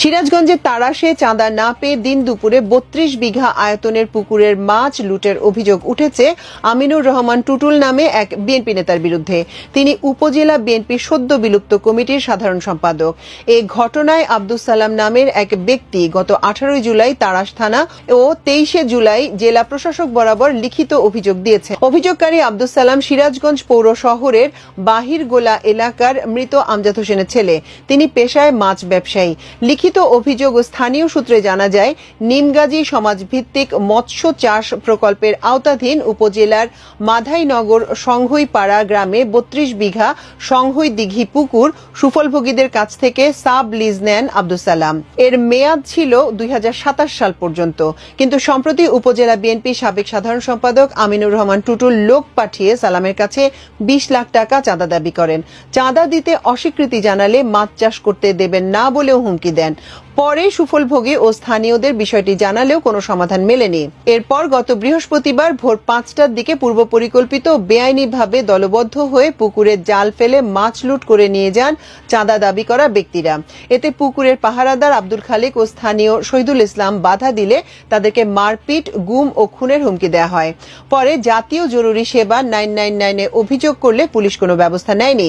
সিরাজগঞ্জের তাড়াশে চাঁদা না পেয়ে দিন দুপুরে ৩২ বিঘা আয়তনের পুকুরের মাছ লুটের অভিযোগ উঠেছে আমিনুর রহমান টুটুল নামে এক বিএনপি নেতার বিরুদ্ধে। তিনি উপজেলা বিএনপির সদ্য বিলুপ্ত কমিটির সাধারণ সম্পাদক। এ ঘটনায় আব্দুস সালাম নামের এক ব্যক্তি গত ১৮ জুলাই তাড়াশ থানা ও ২৩ জুলাই জেলা প্রশাসক বরাবর লিখিত অভিযোগ দিয়েছে। অভিযোগকারী আব্দুস সালাম সিরাজগঞ্জ পৌর শহরের বাহিরগোলা এলাকার মৃত আমজাদ হোসেনের ছেলে। তিনি পেশায় মাছ ব্যবসায়ী। লিখিত অভিযোগ ও স্থানীয় সূত্রে জানা যায়, নিমগাজী সমাজভিত্তিক মৎস্য চাষ প্রকল্পের আওতাধীন উপজেলার মাধাইনগর সংঘইপাড়া গ্রামে ৩২ বিঘা সংঘই দিঘি পুকুর সুফলভোগীদের কাছ থেকে সাব লিজ নেন আব্দুস সালাম। এর মেয়াদ ছিল ২০২৭ সাল পর্যন্ত। কিন্তু সম্প্রতি উপজেলা বিএনপি সাবেক সাধারণ সম্পাদক আমিনুর রহমান টুটুল লোক পাঠিয়ে সালামের কাছে ২০ লাখ টাকা চাঁদা দাবি করেন। চাঁদা দিতে অস্বীকৃতি জানালে মাছ চাষ করতে দেবেন না বলেও হুমকি দেন। পরে সুফলভোগী ও স্থানীয়দের বিষয়টি জানালেও কোনো সমাধান মেলেনি। এরপর গত বৃহস্পতিবার ভোর ৫টার দিকে পূর্ব পরিকল্পিত বেআইনিভাবে দলবদ্ধ হয়ে পুকুরে জাল ফেলে মাছ লুট করে নিয়ে যান চাঁদা দাবি করা ব্যক্তিরা। এতে পুকুরের পাহারাদার আব্দুল খালেক ও স্থানীয় শহীদুল ইসলাম বাধা দিলে তাদেরকে মারপিট, গুম ও খুনের হুমকি দেওয়া হয়। পরে জাতীয় জরুরি সেবা ৯৯৯ অভিযোগ করলে পুলিশ কোনো ব্যবস্থা নেয়নি।